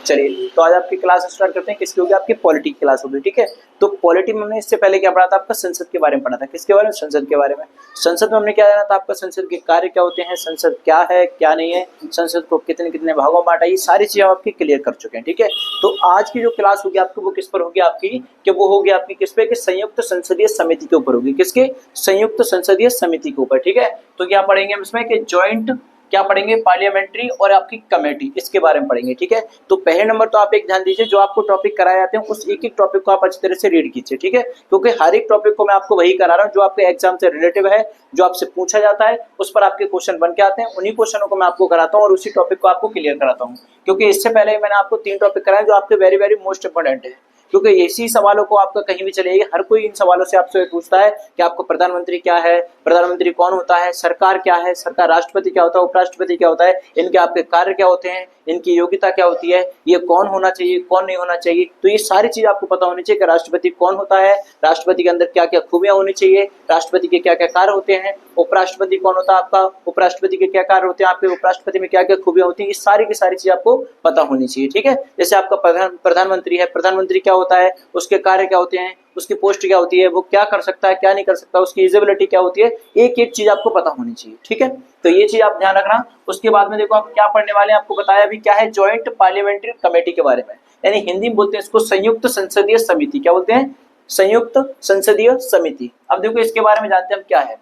चलिए तो आज आपकी क्लास स्टार्ट करते हैं। किसकी होगी? आपकी पॉलिटी की क्लास होगी। ठीक है, तो पॉलिटी में हमने इससे पहले क्या पढ़ा था? आपका संसद के बारे में पढ़ा था। किसके बारे में? संसद के बारे में। संसद में हमने क्या जाना था? आपका संसद के कार्य क्या होते हैं, संसद क्या है क्या नहीं है, संसद को कितने कितने भागों में बांटा, ये सारी चीजें आपकी क्लियर कर चुके हैं। ठीक है, तो आज की जो क्लास होगी आपकी वो किस पर होगी? आपकी कि वो होगी आपकी किस पे? कि संयुक्त संसदीय समिति के ऊपर होगी। किसके? संयुक्त संसदीय समिति के ऊपर। ठीक है, तो क्या पढ़ेंगे हम इसमें? कि ज्वाइंट क्या पढ़ेंगे? पार्लियामेंट्री और आपकी कमेटी, इसके बारे में पढ़ेंगे। ठीक है, तो पहले नंबर तो आप एक ध्यान दीजिए, जो आपको टॉपिक कराए जाते हैं उस एक एक टॉपिक को आप अच्छी तरह से रीड कीजिए। ठीक है, क्योंकि हर एक टॉपिक को मैं आपको वही करा रहा हूँ जो आपके एग्जाम से रिलेटिव है, जो आपसे पूछा जाता है, उस पर आपके क्वेश्चन बन के आते हैं, उन्हीं क्वेश्चनों को मैं आपको कराता हूँ और उसी टॉपिक को आपको क्लियर कराता हूँ। क्योंकि इससे पहले मैंने आपको 3 टॉपिक कराए जो आपके वेरी वेरी मोस्ट इंपोर्टेंट है, क्योंकि इसी सवालों को आपका कहीं भी चलेगा, हर कोई इन सवालों से आपसे पूछता है कि आपको प्रधानमंत्री क्या है, प्रधानमंत्री कौन होता है, सरकार क्या है, सरकार राष्ट्रपति क्या होता है, उपराष्ट्रपति क्या होता है, इनके आपके कार्य क्या होते हैं, इनकी योग्यता क्या होती है, ये कौन होना चाहिए कौन नहीं होना चाहिए। तो ये सारी चीज आपको पता होनी चाहिए कि राष्ट्रपति कौन होता है, राष्ट्रपति के अंदर क्या क्या खूबियां होनी चाहिए, राष्ट्रपति के क्या क्या कार्य होते हैं, उपराष्ट्रपति कौन होता है आपका, उपराष्ट्रपति के क्या कार्य होते हैं, आपके उपराष्ट्रपति में क्या क्या खूबियां होती हैं, ये सारी की सारी चीज आपको पता होनी चाहिए। ठीक है, जैसे आपका प्रधानमंत्री है, प्रधानमंत्री क्या होता है, उसके कार्य क्या होते हैं, उसकी पोस्ट क्या होती है, वो क्या कर सकता है क्या नहीं कर सकता, उसकी एलिजिबिलिटी क्या होती है, एक एक चीज आपको पता होनी चाहिए। ठीक है, तो ये चीज आप ध्यान रखना। उसके बाद में देखो आप क्या पढ़ने वाले हैं, आपको बताया अभी क्या है, ज्वाइंट पार्लियामेंट्री कमेटी के बारे में, यानी हिंदी में बोलते हैं इसको संयुक्त संसदीय समिति। क्या बोलते हैं? संयुक्त संसदीय समिति। अब देखो इसके बारे में जानते हैं हम क्या है,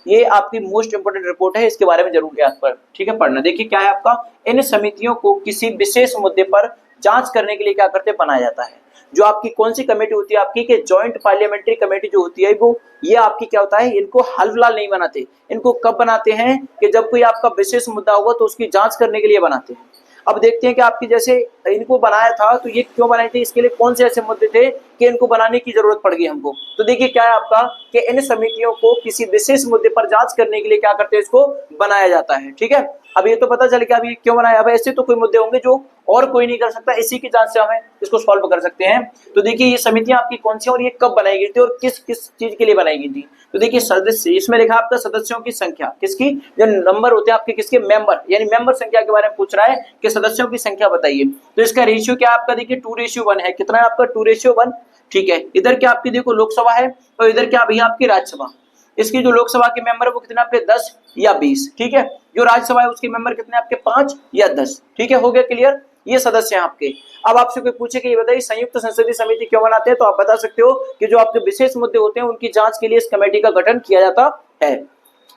ये आपकी मोस्ट इंपोर्टेंट रिपोर्ट है, इसके बारे में जरूर याद पर ठीक है पढ़ना। देखिए क्या है आपका, इन समितियों को किसी विशेष मुद्दे पर जांच करने के लिए क्या करते बनाया जाता है। जो आपकी कौन सी कमेटी होती है आपकी, कि ज्वाइंट पार्लियामेंट्री कमेटी जो होती है वो ये आपकी क्या होता है, इनको हाल फिलहाल नहीं बनाते, इनको कब बनाते हैं कि जब कोई आपका विशेष मुद्दा होगा तो उसकी जांच करने के लिए बनाते हैं। अब देखते हैं कि आपकी जैसे इनको बनाया था तो ये क्यों बनाए थे, इसके लिए कौन से ऐसे मुद्दे थे कि इनको बनाने की जरूरत पड़ गई हमको। तो देखिए क्या है आपका, कि इन समितियों को किसी विशेष मुद्दे पर जांच करने के लिए क्या करते हैं, इसको बनाया जाता है। ठीक है, अब ये तो पता चल गया अब ये क्यों बनाया। अब ऐसे तो कोई मुद्दे होंगे जो और कोई नहीं कर सकता, इसी की जांच से हमें इसको सॉल्व कर सकते हैं। तो देखिए ये समितियां आपकी कौन सी और ये कब बनाई गई थी और किस किस चीज के लिए बनाई गई थी। तो देखिए सदस्य, इसमें लिखा आपका सदस्यों की संख्या, किसकी, जो नंबर होते हैं आपके किसके, मेंबर, यानी मेंबर संख्या के बारे में पूछ रहा है कि सदस्यों की संख्या बताइए। तो इसका रेशियो क्या आपका, देखिए 2:1 है। कितना है आपका? 2:1। ठीक है, इधर क्या आपकी देखो लोकसभा है और इधर क्या भैया आपकी राज्यसभा। इसकी जो लोकसभा के मेंबर है वो कितने आपके 10 या 20। ठीक है, जो राज्यसभा है उसके मेंबर कितने आपके 5 या 10। ठीक है, हो गया क्लियर। ये सदस्य हैं आपके। अब आपसे कोई पूछे कि ये बताइए संयुक्त संसदीय समिति क्यों बनाते हैं, तो आप बता सकते हो कि जो आपके विशेष मुद्दे होते हैं उनकी जांच के लिए इस कमेटी का गठन किया जाता है।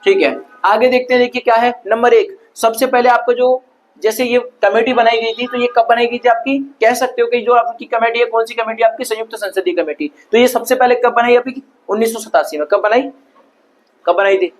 ठीक है, आगे देखते हैं। देखिए क्या है, नंबर 1, सबसे पहले आपको जो जैसे ये कमेटी बनाई गई थी तो ये कब बनाई गई थी आपकी, कह सकते हो कि जो आपकी कमेटी है कौन सी कमेटी आपकी, संयुक्त संसदीय कमेटी। तो ये सबसे पहले कब बनाई आपकी? 1987 में। कब बनाई? कब बनाई थी?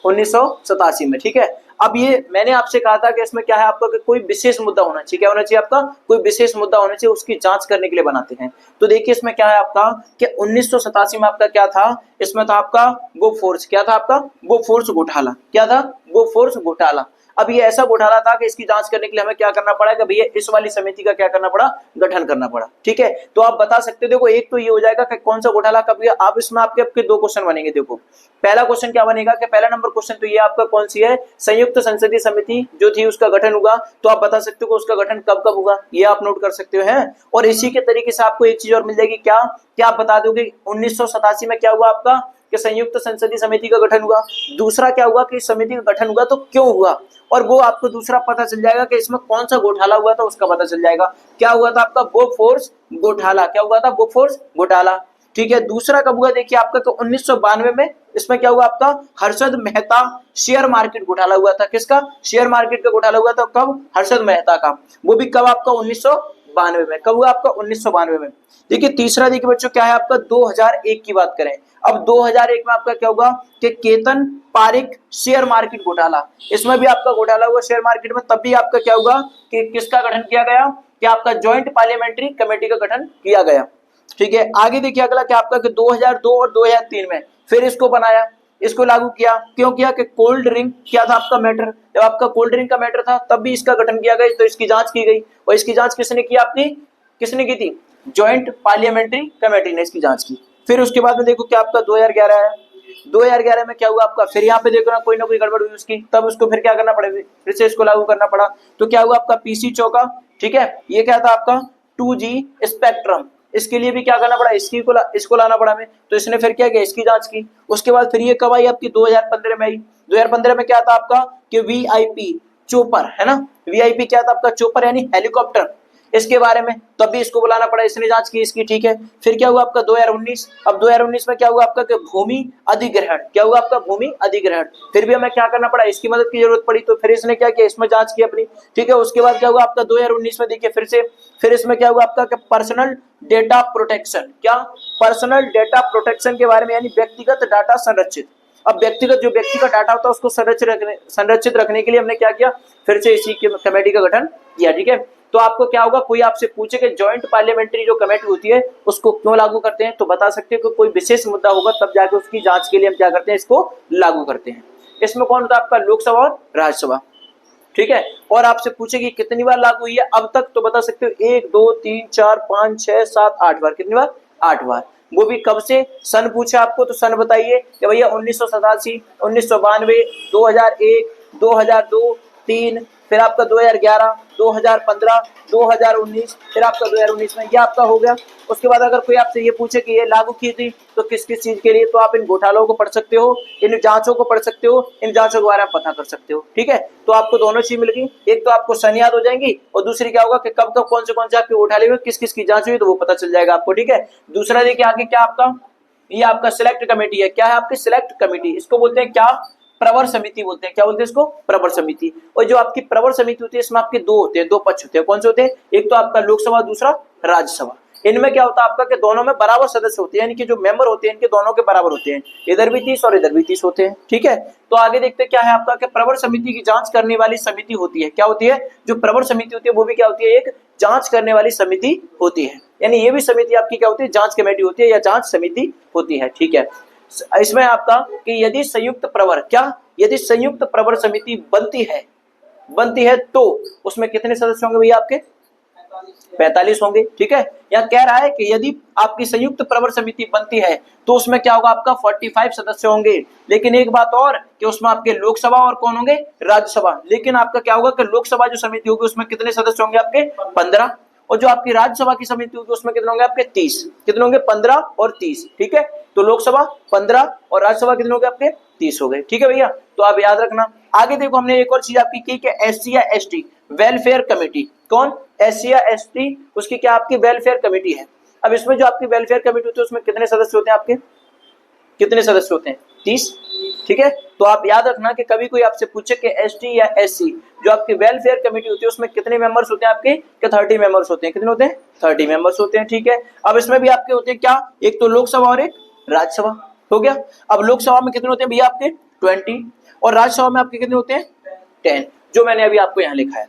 1987 में। ठीक है, अब ये मैंने आपसे कहा था कि इसमें क्या है आपका, कि कोई विशेष मुद्दा होना चाहिए। क्या होना चाहिए आपका? कोई विशेष मुद्दा होना चाहिए, उसकी जांच करने के लिए बनाते हैं। तो देखिए इसमें क्या है आपका, कि 1987 में आपका क्या था, इसमें था आपका बोफोर्स। क्या था आपका? बोफोर्स घोटाला। क्या था? बोफोर्स घोटाला। अब ये ऐसा घोटाला था कि इसकी जांच करने के लिए हमें क्या करना पड़ा, कि भैया इस वाली समिति का क्या करना पड़ा, गठन करना पड़ा। ठीक है, तो आप बता सकते हो, देखो एक तो ये हो जाएगा कि कौन सा घोटाला कब हुआ। आप इसमें आपके 2 क्वेश्चन बनेंगे। देखो पहला क्वेश्चन क्या बनेगा, कि पहला नंबर क्वेश्चन तो ये आपका कौन सी है, संयुक्त संसदीय समिति जो थी उसका गठन हुआ। तो आप बता सकते हो उसका गठन कब कब होगा, ये आप नोट कर सकते हो हैं। और इसी के तरीके से आपको एक चीज और मिल जाएगी, क्या क्या आप बता दोगे 1987 में क्या हुआ आपका, कि संयुक्त संसदीय समिति का गठन हुआ। दूसरा क्या हुआ, कि समिति का गठन हुआ तो क्यों हुआ, और वो आपको दूसरा पता चल जाएगा कि इसमें कौन सा घोटाला हुआ था उसका पता चल जाएगा। क्या हुआ था आपका? बोफोर्स घोटाला। क्या हुआ था? बोफोर्स घोटाला। ठीक है, दूसरा कब हुआ देखिए आपका, तो 1992 में। इसमें क्या हुआ आपका? हर्षद मेहता शेयर मार्केट घोटाला हुआ था। किसका? शेयर मार्केट का घोटाला हुआ था। कब? हर्षद मेहता का। वो भी कब आपका? 1992 में। कब हुआ आपका? 1992 में। देखिए तीसरा देखिए बच्चों क्या है आपका, 2001 की बात करें। अब 2001 में आपका क्या होगा, कि केतन पारिक शेयर मार्केट घोटाला। इसमें भी आपका घोटाला हुआ शेयर मार्केट में। तब भी आपका क्या होगा, कि किसका गठन किया गया, कि आपका ज्वाइंट पार्लियामेंट्री कमेटी का गठन किया गया। ठीक है, आगे देखिए अगला क्या आपका, कि 2002 और 2003 में फिर इसको बनाया, इसको लागू किया। क्यों किया, कि कोल्ड ड्रिंक क्या था आपका मैटर, जब आपका कोल्ड ड्रिंक का मैटर था तब भी इसका गठन किया गया। तो इसकी जांच की गई, और इसकी जांच किसने की आपकी, किसने की थी? ज्वाइंट पार्लियामेंट्री कमेटी ने इसकी जांच की। फिर उसके बाद में देखो क्या आपका 2011 है। 2011 में क्या हुआ आपका, फिर यहाँ पे देखो ना कोई गड़बड़ हुई उसकी, तब उसको फिर क्या करना पड़ेगा, फिर से इसको लागू करना पड़ा। तो क्या हुआ आपका? पीसी चौका। ठीक है। ये क्या था आपका 2G स्पेक्ट्रम, इसके लिए भी क्या करना पड़ा, इसको लाना पड़ा हमें, तो इसने फिर क्या किया, इसकी जांच की। उसके बाद फिर ये कब आई आपकी 2015 में आई। 2015 में क्या था आपका कि वीआईपी चोपर है ना, वीआईपी क्या था आपका चोपर यानी हेलीकॉप्टर, इसके बारे में, तब भी इसको बुलाना पड़ा, इसने जांच की इसकी, ठीक है। फिर क्या हुआ आपका 2019, अब 2019 में क्या हुआ आपका कि भूमि अधिग्रहण, क्या हुआ आपका भूमि अधिग्रहण, फिर भी हमें क्या करना पड़ा, इसकी मदद की जरूरत पड़ी, तो फिर इसने क्या किया, इसमें जांच की अपनी, ठीक है। उसके बाद क्या हुआ आपका 2019 में देखिए फिर इसमें क्या हुआ आपका कि पर्सनल डेटा प्रोटेक्शन, क्या पर्सनल डेटा प्रोटेक्शन के बारे में, यानी व्यक्तिगत डाटा संरक्षित। अब व्यक्तिगत जो व्यक्ति का डाटा होता है उसको संरक्षित रखने के लिए हमने क्या किया, फिर से इसी कमेटी का गठन किया, ठीक है। तो आपको क्या होगा, कोई आपसे पूछे कि जॉइंट पार्लियामेंट्री जो कमेटी होती है उसको क्यों लागू करते हैं, तो बता सकते हैं कि कोई विशेष मुद्दा होगा तब जाके उसकी जांच के लिए हम क्या करते हैं, इसको लागू करते हैं। इसमें कौन होता है आपका लोकसभा और राज्यसभा, ठीक है। और आपसे पूछेगी कितनी बार लागू हुई है अब तक, तो बता सकते हो 1 2 3 4 5 6 7 8 बार, कितनी बार, 8 बार। वो भी कब से, सन पूछे आपको तो सन बताइए कि भैया 1987, 1992, 2001, 2002, 3, फिर आपका 2011, 2015, 2019, फिर आपका 2019 में, ये आपका हो गया। उसके बाद अगर कोई आपसे ये पूछे कि ये लागू की थी तो किस किस चीज के लिए, तो आप इन घोटालों को पढ़ सकते हो, इन जांचों को पढ़ सकते हो, इन जांचों के बारे में पता कर सकते हो, ठीक है। तो आपको दोनों चीज मिल गई, एक तो आपको सन याद हो जाएंगी और दूसरी क्या होगा कि कब कब कौन से आपके घोटाले में किस किस की जांच हुई, तो वो पता चल जाएगा आपको, ठीक है। दूसरा देखिए आगे क्या आपका, ये आपका सिलेक्ट कमेटी है, क्या है आपकी सिलेक्ट कमेटी, इसको बोलते हैं क्या, प्रवर समिति बोलते हैं, क्या बोलते हैं इसको, प्रवर समिति। और जो आपकी प्रवर समिति होती है इसमें आपके दो होते हैं, दो पक्ष होते हैं, कौन से होते हैं, एक तो आपका लोकसभा, दूसरा राज्यसभा। इनमें क्या होता है आपका कि दोनों में बराबर सदस्य होते हैं, यानी कि जो मेंबर होते हैं इनके दोनों के बराबर होते हैं, इधर भी 30 और इधर भी 30 होते हैं, ठीक है। तो आगे देखते हैं क्या है आपका कि प्रवर समिति की जांच करने वाली समिति होती है, क्या होती है, जो प्रवर समिति होती है वो भी क्या होती है, एक जांच करने वाली समिति होती है, यानी ये भी समिति आपकी क्या होती है, जांच कमेटी होती है या जांच समिति होती है, ठीक है। इसमें आपका कि यदि संयुक्त प्रवर, क्या, यदि संयुक्त प्रवर समिति बनती है तो उसमें कितने सदस्य होंगे भैया आपके, 45 होंगे, ठीक है। यहाँ कह रहा है कि यदि आपकी संयुक्त प्रवर समिति बनती है तो उसमें क्या होगा आपका 45 सदस्य होंगे, लेकिन एक बात और कि उसमें आपके लोकसभा और कौन होंगे, राज्यसभा। लेकिन आपका क्या होगा कि लोकसभा जो समिति होगी उसमें कितने सदस्य होंगे आपके, 15, और जो आपकी राज्यसभा की समिति होगी उसमें कितने होंगे आपके, 30, कितने होंगे, 15 और 30, ठीक है। तो लोकसभा 15 और राज्यसभा कितने हो गए आपके, 30 हो गए, ठीक है भैया। तो आप याद रखना। आगे देखो हमने एक और चीज आपकी की कि एससी या एसटी वेलफेयर कमेटी, कौन, एससी या एसटी, उसकी क्या आपकी वेलफेयर कमेटी है। अब इसमें जो आपकी वेलफेयर कमेटी होती है उसमें कितने सदस्य होते हैं आपके, कितने सदस्य होते हैं, 30, ठीक है। तो आप याद रखना कि कभी कोई आपसे पूछे कि एसटी या एससी जो आपकी वेलफेयर कमेटी होती है उसमें कितने मेंबर्स होते हैं आपके, कि 30 मेंबर्स होते हैं, कितने होते हैं, 30 मेंबर्स होते हैं, ठीक है। अब इसमें भी आपके होते हैं क्या, एक तो लोकसभा और एक राज्यसभा, हो गया। अब लोकसभा में कितने होते हैं भैया आपके 20 और राज्यसभा में आपके कितने होते हैं 10, जो मैंने अभी आपको यहाँ लिखा है,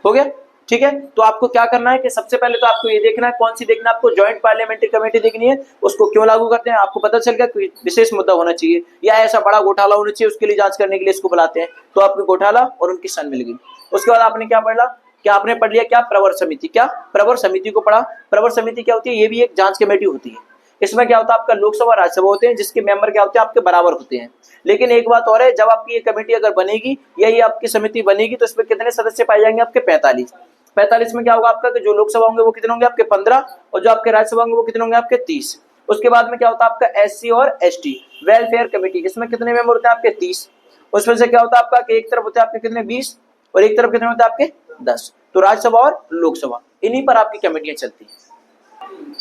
हो गया, ठीक है। तो आपको क्या करना है कि सबसे पहले तो आपको ये देखना है, कौन सी देखना है आपको, जॉइंट पार्लियामेंट्री कमेटी देखनी है, उसको क्यों लागू करते हैं, आपको पता चल गया कोई विशेष मुद्दा होना चाहिए या ऐसा बड़ा घोटाला होना चाहिए, उसके लिए जांच करने के लिए इसको बुलाते हैं। तो आपको घोटाला और उनकी सन मिल गई। उसके बाद आपने क्या पढ़ा, क्या आपने पढ़ लिया, क्या प्रवर समिति, क्या प्रवर समिति को पढ़ा। प्रवर समिति क्या होती है, ये भी एक जांच कमेटी होती है। इसमें क्या होता है आपका लोकसभा राज्यसभा होते हैं जिसके मेंबर क्या होते हैं आपके बराबर होते हैं। लेकिन एक बात और है, जब आपकी ये कमेटी अगर बनेगी या ये आपकी समिति बनेगी तो इसमें कितने सदस्य पाए जाएंगे आपके 45 में क्या होगा आपका कि जो लोकसभा होंगे वो कितने होंगे आपके 15 और जो आपके राज्यसभा होंगे वो कितने होंगे आपके 30। उसके बाद में क्या होता है आपका एससी और एसटी वेलफेयर कमेटी, इसमें कितने मेंबर होते हैं आपके 30। उसमें से क्या होता है आपका कि एक तरफ होते हैं आपके कितने 20 और एक तरफ कितने होते हैं आपके 10। तो राज्यसभा और लोकसभा इन्हीं पर आपकी कमेटियां चलती हैं।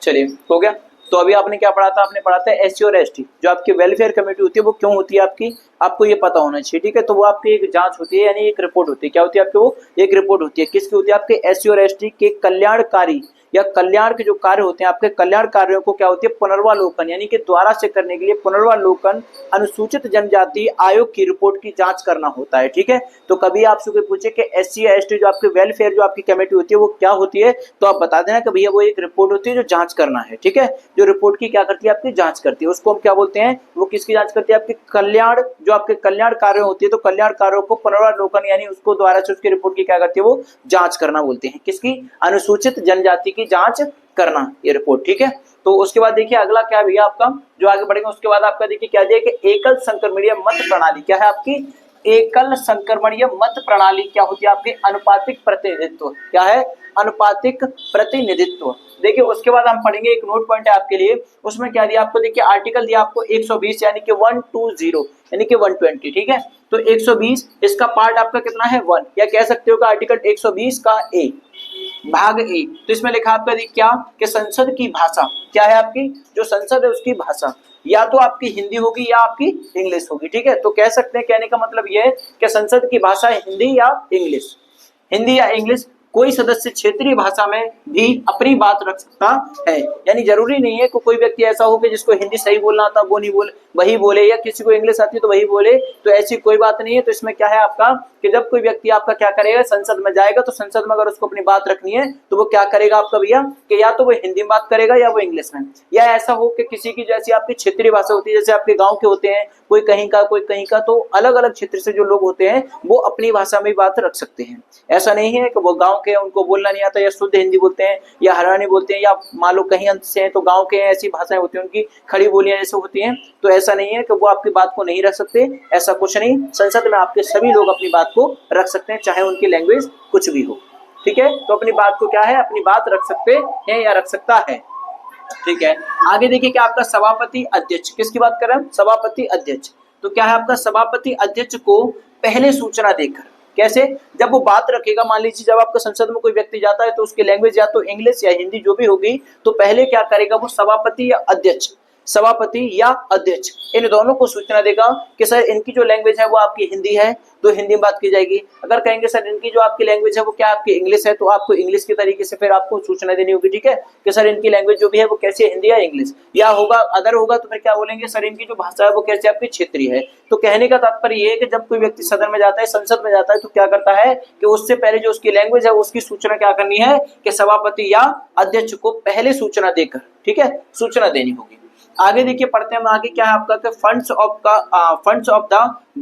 चलिए हो गया। तो अभी आपने क्या पढ़ा था, आपने पढ़ा था एससी और एसटी जो आपकी वेलफेयर कमेटी होती है वो क्यों होती है आपकी, आपको ये पता होना चाहिए, ठीक है। तो वो आपकी एक जांच होती है यानी एक रिपोर्ट होती है, क्या होती है आपकी, वो एक रिपोर्ट होती है, किसकी होती है आपके एससी और एसटी के कल्याणकारी या कल्याण के जो कार्य होते हैं आपके कल्याण कार्यों को क्या होती है पुनर्वालोकन यानी कि द्वारा से करने के लिए पुनर्वालोकन अनुसूचित जनजाति आयोग की रिपोर्ट की जांच करना होता है, ठीक है। तो कभी आपसे कोई पूछे कि एससी या एसटी जो आपकी वेलफेयर जो आपकी कमेटी होती है वो क्या होती है, तो आप बता देना कि भैया वो एक रिपोर्ट होती है जो जांच करना है, ठीक है। जो रिपोर्ट की क्या करती है आपकी जांच करती है, उसको हम क्या बोलते हैं, वो किसकी जांच करती है आपके कल्याण, जो आपके कल्याण कार्य होती है तो कल्याण कार्यों को पुनर्वालोकन यानी उसको द्वारा से उसकी रिपोर्ट की क्या करती है वो जांच करना बोलते हैं, किसकी, अनुसूचित जनजाति की जांच करना ये रिपोर्ट, ठीक है। तो उसके बाद देखिए अगला क्या भैया आपका जो आगे बढ़ेंगे उसके बाद आपका देखिए क्या दिया कि एकल संक्रमणीय मत प्रणाली, क्या है आपकी एकल संक्रमणीय मत प्रणाली क्या होती है आपकी? अनुपातिक प्रतिनिधित्व। क्या है? अनुपातिक प्रतिनिधित्व। देखिए उसके बाद हम पढ़ेंगे, एक नोट पॉइंट है आपके लिए, उसमें क्या दिया आपको, देखिए आर्टिकल दिया आपको 120 यानी कि 120 यानी कि 120, ठीक है। तो 120 इसका पार्ट आपका कितना है? 1, या कह सकते हो कि आर्टिकल 120 का ए भाग ए। तो इसमें लिखा आपका क्या कि संसद की भाषा क्या है आपकी, जो संसद है उसकी भाषा या तो आपकी हिंदी होगी या आपकी इंग्लिश होगी, ठीक है। तो कह सकते हैं, कहने का मतलब यह है कि संसद की भाषा हिंदी या इंग्लिश, हिंदी या इंग्लिश। कोई सदस्य क्षेत्रीय भाषा में भी अपनी बात रख सकता है, यानी जरूरी नहीं है कि कोई व्यक्ति ऐसा हो कि जिसको हिंदी सही बोलना आता वो नहीं बोले, वही बोले, या किसी को इंग्लिश आती है तो वही बोले, तो ऐसी कोई बात नहीं है। तो इसमें क्या है आपका कि जब कोई व्यक्ति आपका क्या करेगा, संसद में जाएगा, तो संसद में अगर उसको अपनी बात रखनी है तो वो क्या करेगा आपका भैया कि या तो वो हिंदी में बात करेगा या वो इंग्लिश में, या ऐसा हो कि किसी की जैसी आपकी क्षेत्रीय भाषा होती है, जैसे आपके गाँव के होते हैं, कोई कहीं का कोई कहीं का, तो अलग अलग क्षेत्र से जो लोग होते हैं वो अपनी भाषा में बात रख सकते हैं। ऐसा नहीं है कि वो गांव के उनको बोलना नहीं आता या शुद्ध हिंदी बोलते हैं या हरियाणी बोलते हैं, या मान लो कहीं अंत से हैं तो गांव के हैं, ऐसी भाषाएं होती हैं उनकी खड़ी बोलियां जैसे होती हैं, तो ऐसा नहीं है कि वो आपकी बात को नहीं रख सकते, ऐसा कुछ नहीं। संसद में आपके सभी लोग अपनी बात को रख सकते हैं, चाहे उनकी लैंग्वेज कुछ भी हो, ठीक है। तो अपनी बात को क्या है, अपनी बात रख सकते हैं या रख सकता है, ठीक है। आगे देखिए क्या आपका सभापति अध्यक्ष, किसकी बात कर रहे हैं? सभापति अध्यक्ष। तो क्या है आपका सभापति अध्यक्ष को पहले सूचना देकर, कैसे? जब वो बात रखेगा, मान लीजिए जब आपका संसद में कोई व्यक्ति जाता है तो उसकी लैंग्वेज या तो इंग्लिश या हिंदी जो भी होगी, तो पहले क्या करेगा वो सभापति या अध्यक्ष, सभापति या अध्यक्ष इन दोनों को सूचना देगा कि सर इनकी जो लैंग्वेज है वो आपकी हिंदी है तो हिंदी में बात की जाएगी। अगर कहेंगे सर इनकी जो आपकी लैंग्वेज है वो क्या आपकी इंग्लिश है, तो आपको इंग्लिश के तरीके से फिर आपको सूचना देनी होगी, ठीक है, कि सर इनकी लैंग्वेज जो भी है वो कैसी है, हिंदी या इंग्लिश, या होगा अदर होगा तो फिर क्या बोलेंगे, सर इनकी जो भाषा है वो कैसे आपकी क्षेत्रीय है। तो कहने का तात्पर्य ये है कि जब कोई व्यक्ति सदन में जाता है, संसद में जाता है, तो क्या करता है कि उससे पहले जो उसकी लैंग्वेज है उसकी सूचना क्या करनी है कि सभापति या अध्यक्ष को पहले सूचना देकर, ठीक है, सूचना देनी होगी। आगे देखिए पढ़ते हैं हम आगे क्या है आपका funds of the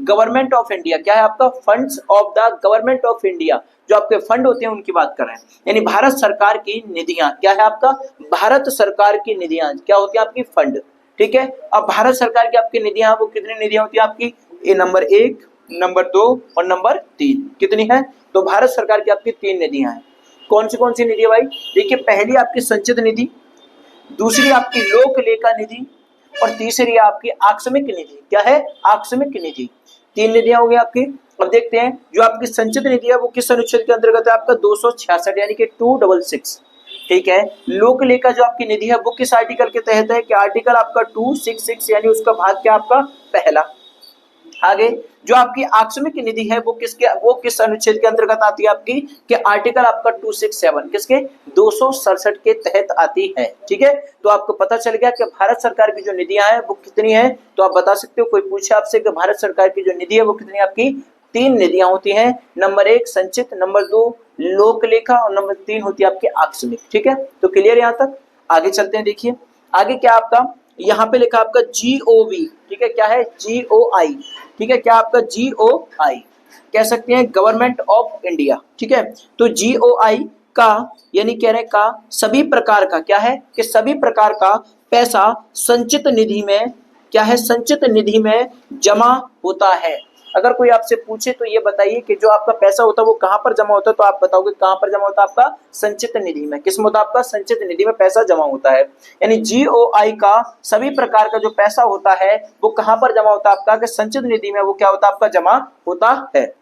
government of India. क्या है आपका? Funds of the government of India, जो आपके फंड होते हैं उनकी बात कर रहे हैं, यानी भारत सरकार की निधियां। क्या है आपका? भारत सरकार की निधियां क्या होती है आपकी? फंड, ठीक है। अब भारत सरकार की आपकी निधियां, वो कितनी निधियां होती है आपकी? नंबर 1, नंबर 2 और नंबर 3 कितनी है? तो भारत सरकार की आपकी 3 निधियां हैं। कौन सी निधि है भाई? देखिए पहली आपकी संचित निधि, दूसरी आपकी लोक लेखा निधि और तीसरी आपकी आकस्मिक निधि। क्या है? आकस्मिक निधि। 3 निधियां हो गई आपकी। अब देखते हैं जो आपकी संचित निधि है वो किस अनुच्छेद के अंतर्गत है आपका? 266 यानी कि 266, ठीक है। लोक लेखा जो आपकी निधि है वो किस आर्टिकल के तहत है? कि आर्टिकल आपका 266 यानी उसका भाग क्या आपका? पहला। आगे जो आपकी आकस्मिक निधि है वो किस अनुच्छेद के अंतर्गत आती है आपकी? कि आर्टिकल आपका 267 किसके? 267 के तहत आती है, ठीक है। तो आपको पता चल गया कि भारत सरकार की जो निधियां हैं वो कितनी है, तो आप बता सकते हो। कोई पूछे आपसे कि भारत सरकार की जो निधि है वो कितनी आपकी? 3 निधियां होती हैं। नंबर 1 संचित, नंबर 2 लोक लेखा और नंबर 3 होती है आपकी आकस्मिक, ठीक है। तो क्लियर यहाँ तक? आगे चलते हैं, देखिए आगे क्या आपका यहाँ पे लिखा आपका GOV, ठीक है। क्या है? GOI, ठीक है। क्या आपका? GOI कह सकते हैं गवर्नमेंट ऑफ इंडिया, ठीक है। तो GOI का यानी कह रहे का सभी प्रकार का क्या है कि सभी प्रकार का पैसा संचित निधि में क्या है? संचित निधि में जमा होता है। अगर कोई आपसे पूछे तो ये बताइए कि जो आपका पैसा होता है वो कहाँ पर जमा होता है, तो आप बताओगे कहाँ पर जमा होता है आपका? संचित निधि में। किस में होता है आपका? संचित निधि में पैसा जमा होता है। यानी GOI का सभी प्रकार का जो पैसा होता है वो कहाँ पर जमा होता है आपका? कि संचित निधि में वो क्या होता है आपका? जमा होता है।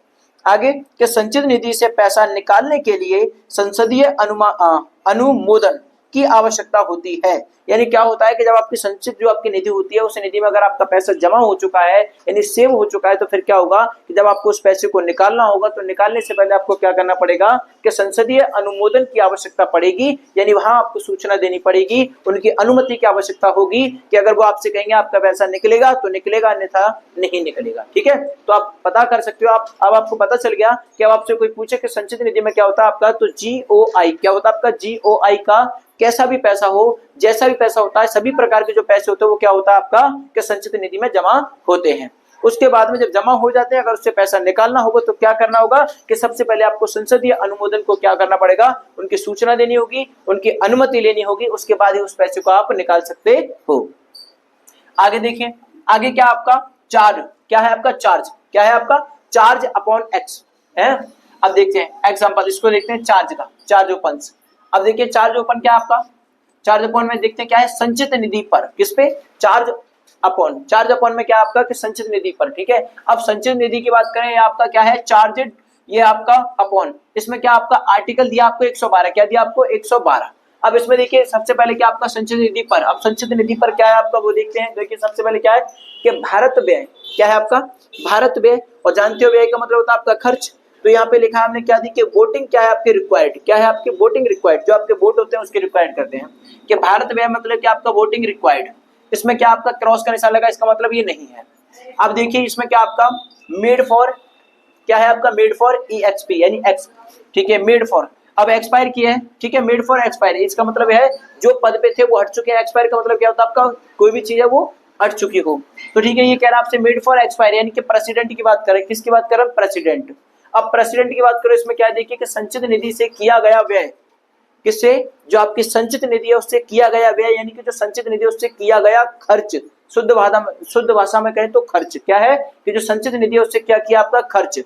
आगे कि संचित निधि से पैसा निकालने के लिए संसदीय अनुमोदन की आवश्यकता होती है। यानी क्या होता है कि जब आपकी संचित जो आपकी निधि होती है उस निधि में अगर आपका पैसा जमा हो चुका है यानी सेव हो चुका है, तो फिर क्या होगा कि जब आपको उस पैसे को निकालना होगा तो निकालने से पहले आपको क्या करना पड़ेगा कि संसदीय अनुमोदन की आवश्यकता पड़ेगी। यानी वहां आपको सूचना देनी पड़ेगी, उनकी अनुमति की आवश्यकता होगी कि अगर वो आपसे कहेंगे आपका पैसा निकलेगा तो निकलेगा, अन्यथा नहीं निकलेगा, ठीक है। तो आप पता कर सकते हो। अब आपको पता चल गया कि अब आपसे कोई पूछे कि संचित निधि में क्या होता है आपका, तो GOI क्या होता है आपका? GOI का कैसा भी पैसा हो, जैसा भी पैसा होता है, सभी प्रकार के जो पैसे होते हैं वो क्या होता है आपका? कि संचित निधि में जमा होते हैं। उसके बाद में जब जमा हो जाते हैं, अगर उससे पैसा निकालना होगा तो क्या करना होगा कि सबसे पहले आपको संसदीय अनुमोदन को क्या करना पड़ेगा? उनकी सूचना देनी होगी, उनकी अनुमति लेनी होगी, उसके बाद ही उस पैसे को आप निकाल सकते हो। आगे देखिए आगे क्या आपका? चार्ज। क्या है आपका? चार्ज। क्या है आपका? चार्ज अपॉन एक्स है। अब देखते हैं एग्जांपल, इसको देखते हैं चार्ज का, चार्ज ओपन। अब देखिए चार्ज ओपन क्या है आपका, चार्ज अपॉन में देखते हैं क्या है, संचित निधि पर, किस पे, चार्ज अपॉन, चार्ज अपॉन में क्या आपका कि संचित निधि पर, ठीक है। अब संचित निधि की बात करें, ये आपका क्या है, चार्जेड, ये आपका अपॉन, इसमें क्या आपका आर्टिकल दिया आपको 112, क्या दिया आपको 112। अब इसमें देखिए सबसे पहले क्या आपका संचित निधि पर, अब संचित निधि पर क्या है आपका वो देखते हैं। देखिए सबसे पहले क्या है कि भारत व्यय, क्या है आपका भारत व्यय, और जानते हो व्यय का मतलब होता है आपका खर्च। तो यहाँ पे लिखा हमने क्या दी कि वोटिंग क्या है आपके रिक्वायर्ड, क्या है आपके वोटिंग रिक्वायर्ड, जो आपके वोट होते हैं उसके रिक्वायर्ड करते हैं कि भारत व्यय मतलब कि आपका वोटिंग रिक्वायर्ड। इसमें क्या आपका क्रॉस का निशान लगा, इसका मतलब ये नहीं है। अब देखिए इसमें क्या आपका मेड फॉर, क्या है आपका मेड फॉर EXP यानी एक्स, ठीक है, मेड फॉर, अब एक्सपायर किया है, ठीक है, मेड फॉर एक्सपायर, इसका मतलब है जो पद पे थे वो हट चुके हैं। एक्सपायर का मतलब क्या होता है आपका, कोई भी चीज है वो हट चुकी हो। तो ठीक है, ये कह रहा है आपसे मेड फॉर एक्सपायर यानी कि प्रेसिडेंट की बात करें, किसकी बात करें, प्रेसिडेंट। अब प्रेसिडेंट की बात करें, इसमें क्या देखिए कि संचित निधि से किया गया व्यय, किससे, जो आपकी संचित निधि है उससे किया गया व्यय, यानी कि जो संचित निधि है उससे किया गया खर्च, शुद्ध भाषा में कहें तो खर्च, क्या है कि जो संचित निधि है उससे क्या किया आपका खर्च।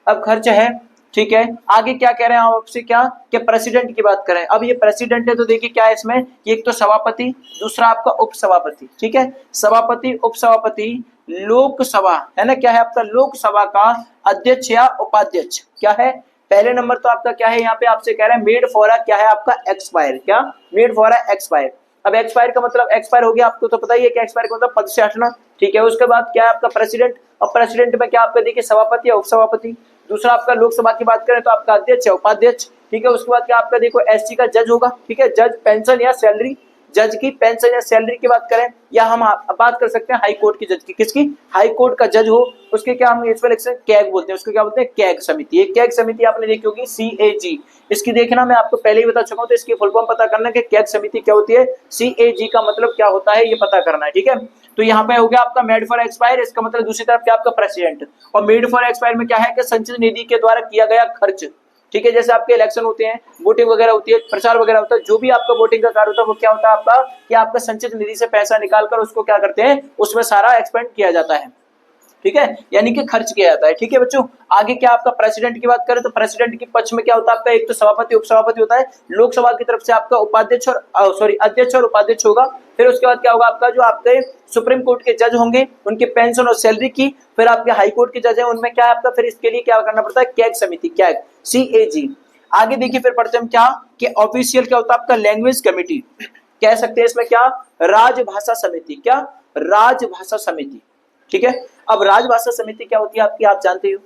अब खर्च है, ठीक है। आगे क्या कह रहे हैं आपसे, क्या कि प्रेसिडेंट की बात करें। अब ये प्रेसिडेंट है तो देखिए क्या है इसमें, एक तो सभापति, दूसरा आपका उपसभापति, ठीक है, सभापति उपसभापति, लोकसभा है ना, क्या है आपका लोकसभा का अध्यक्ष या उपाध्यक्ष, क्या है। पहले नंबर तो आपका क्या है, यहाँ पे आपसे कह रहे हैं मेड फॉर क्या है आपका एक्सपायर, क्या मेड फॉर एक्सपायर। अब एक्सपायर का मतलब एक्सपायर हो गया, आपको तो पता ही है कि एक्सपायर का मतलब पद से हटना, ठीक है। उसके बाद क्या है आपका प्रेसिडेंट, और प्रेसिडेंट में क्या आपका देखिए सभापति या उपसभापति। दूसरा आपका लोकसभा की बात करें तो आपका अध्यक्ष या उपाध्यक्ष, ठीक है। उसके बाद क्या आपका देखो SC का जज होगा, ठीक है, जज पेंशन या सैलरी, जज की पेंशन या सैलरी की बात करें, या हम बात कर सकते हैं हाई कोर्ट की जज की, किसकी, हाई कोर्ट का जज हो, उसके क्या हम इसमें लिखते हैं कैग बोलते हैं, उसको क्या बोलते हैं कैग समिति। ये कैग समिति आपने देखी होगी CAG, इसकी देखना मैं आपको पहले ही बता चुका हूं, तो इसकी फुल फॉर्म पता करना कि कैग समिति क्या होती है, CAG का मतलब क्या होता है ये पता करना है, ठीक है। तो यहाँ पे हो गया आपका मेड फॉर एक्सपायर, इसका मतलब दूसरी तरफ क्या आपका प्रेसिडेंट, और मेड फॉर एक्सपायर में क्या है कि संचित निधि के द्वारा किया गया खर्च, ठीक है। जैसे आपके इलेक्शन होते हैं, वोटिंग वगैरह होती है, प्रचार वगैरह होता है, जो भी आपका वोटिंग का कार्य होता है वो क्या होता है आपका, कि आपका संचित निधि से पैसा निकालकर उसको क्या करते हैं, उसमें सारा एक्सपेंड किया जाता है, ठीक है, यानी कि खर्च किया जाता है, ठीक है बच्चों। आगे क्या आपका प्रेसिडेंट की बात करें तो प्रेसिडेंट के पक्ष में क्या होता है आपका, एक तो सभापति उपसभापति होता है, लोकसभा की तरफ से आपका उपाध्यक्ष और अध्यक्ष और उपाध्यक्ष होगा। फिर उसके बाद क्या होगा आपका, जो आपके सुप्रीम कोर्ट के जज होंगे उनके पेंशन और सैलरी की, फिर आपके हाई कोर्ट के जज है उनमें क्या है आपका, फिर इसके लिए क्या करना पड़ता है, कैग समिति, कैग CAG। आगे देखिए फिर पढ़ते हैं क्या कि ऑफिशियल क्या होता है आपका, लैंग्वेज कमेटी कह सकते हैं इसमें, क्या राजभाषा समिति, क्या राजभाषा समिति, ठीक है। अब राजभाषा समिति क्या होती है आपकी, आप जानते हो।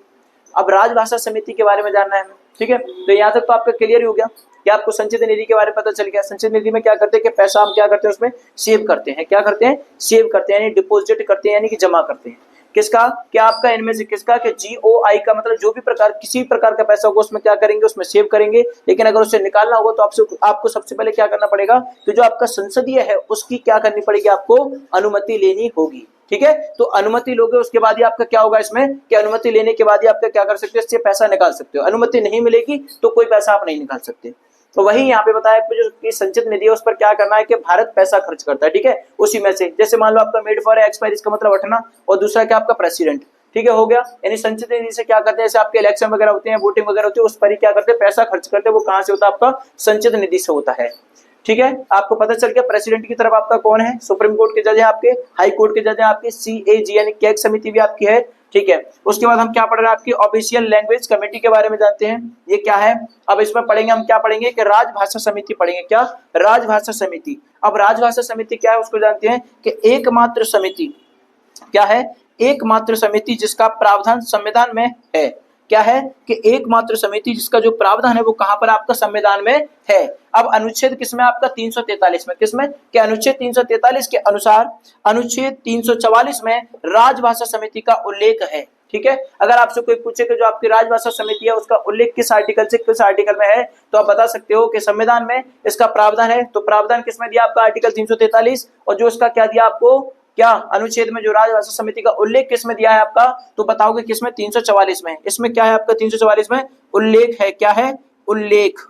अब राजभाषा समिति के बारे में जानना है हमें, ठीक है। तो यहाँ तक तो आपका क्लियर ही हो गया कि आपको संचित निधि के बारे में पता चल गया। संचित निधि में क्या करते हैं कि पैसा हम क्या करते हैं उसमें सेव करते हैं, क्या करते हैं, सेव करते हैं, यानी डिपॉजिट करते हैं, यानी कि जमा करते हैं। किसका, क्या आपका इनमें से किसका, कि GOI का मतलब जो भी प्रकार किसी प्रकार का पैसा होगा उसमें क्या करेंगे, उसमें सेव करेंगे। लेकिन अगर उसे निकालना होगा तो आपको सबसे पहले क्या करना पड़ेगा, कि जो आपका संसदीय है उसकी क्या करनी पड़ेगी, आपको अनुमति लेनी होगी, ठीक है। तो अनुमति लोगे उसके बाद ही आपका क्या होगा इसमें, कि अनुमति लेने के बाद ही आपका क्या कर सकते हो, इससे पैसा निकाल सकते हो। अनुमति नहीं मिलेगी तो कोई पैसा आप नहीं निकाल सकते। तो वही यहाँ पे बताया जो कि संचित निधि है उस पर क्या करना है कि भारत पैसा खर्च करता है, ठीक है। उसी में से जैसे मान लो आपका मेड फॉर एक्सपायर, इसका मतलब हटना, और दूसरा क्या आपका प्रेसिडेंट, ठीक है, हो गया। यानी संचित निधि से क्या करते हैं, जैसे आपके इलेक्शन वगैरह होते हैं, वोटिंग वगैरह होती है, उस पर ही क्या करते हैं पैसा खर्च करते हैं। वो कहाँ से होता है आपका, संचित निधि से होता है, ठीक है। आपको पता चल गया प्रेसिडेंट की तरफ आपका कौन है, सुप्रीम कोर्ट के जज है आपके, हाई कोर्ट के जज है आपके, CAG यानी कैग समिति भी आपकी है, ठीक है। उसके बाद हम क्या पढ़ रहे हैं, आपकी ऑफिशियल लैंग्वेज कमेटी के बारे में जानते हैं, ये क्या है। अब इसमें पढ़ेंगे हम क्या पढ़ेंगे कि राजभाषा समिति पढ़ेंगे, क्या राजभाषा समिति। अब राजभाषा समिति क्या है उसको जानते हैं कि एकमात्र समिति, क्या है, एकमात्र समिति जिसका प्रावधान संविधान में है, क्या है कि एकमात्र समिति जिसका जो प्रावधान है वो कहां पर आपका संविधान में है। अब अनुच्छेद किसमें आपका 343 में, किसमें, कि अनुच्छेद 343 के अनुसार अनुच्छेद 344 में राजभाषा समिति का उल्लेख है, ठीक है। अगर आपसे कोई पूछे कि जो आपकी राजभाषा समिति है उसका उल्लेख किस आर्टिकल से किस आर्टिकल में है, तो आप बता सकते हो कि संविधान में इसका प्रावधान है। तो प्रावधान किसमें दिया आपका, आर्टिकल 343, और जो इसका क्या दिया आपको, क्या अनुच्छेद में जो राजभाषा समिति का उल्लेख किसमें दिया है आपका, तो बताओगे किसमें, 344 में। इसमें क्या है आपका 344 में उल्लेख है, क्या है, उल्लेख,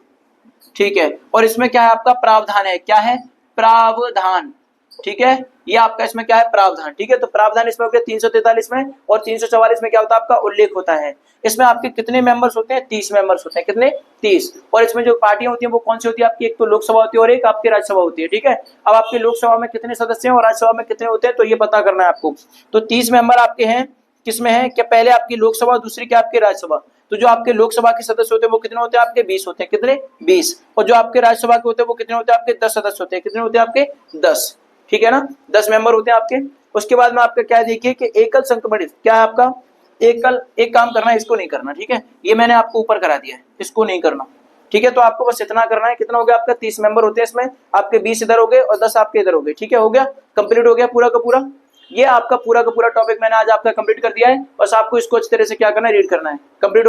ठीक है। और इसमें क्या है आपका प्रावधान है, क्या है, प्रावधान, ठीक है। ये आपका इसमें क्या है, प्रावधान। ठीक है, तो प्रावधान इसमें हो गया 343 में, और 344 में क्या होता है आपका उल्लेख होता है। इसमें आपके कितने मेंबर्स होते हैं, 30 मेंबर्स होते हैं। कितने, 30। और इसमें जो पार्टियां होती हैं वो कौन सी होती है आपकी, एक तो लोकसभा होती है और एक आपकी राज्यसभा होती है। ठीक है, अब आपकी लोकसभा में कितने सदस्य हैं और राज्यसभा में कितने होते हैं, तो ये पता करना है आपको। तो 30 मेंबर आपके हैं, किसमें है, क्या पहले आपकी लोकसभा, दूसरी क्या आपकी राज्यसभा। तो जो आपके लोकसभा के सदस्य होते हैं वो कितने होते हैं आपके, 20 होते हैं। कितने, 20। और जो आपके राज्यसभा के होते हैं वो कितने होते हैं आपके, 10 सदस्य होते हैं। कितने होते हैं आपके, 10। ठीक है ना, 10 मेंबर होते हैं आपके। उसके बाद में आपका क्या देखिए कि एकल संक्रमणित क्या है आपका, एकल, एक काम करना है, इसको नहीं करना। ठीक है, ये मैंने आपको ऊपर करा दिया है, इसको नहीं करना। ठीक है, तो आपको बस इतना करना है। कितना हो गया आपका, 30 मेंबर होते हैं इसमें, आपके 20 इधर हो गए और 10 आपके इधर हो गए। ठीक है, हो गया, कंप्लीट हो गया पूरा का पूरा। ये आपका पूरा का पूरा टॉपिक मैंने आज आपका कंप्लीट कर दिया है। बस आपको इसको अच्छी तरह से क्या करना है, रीड करना है। कंप्लीट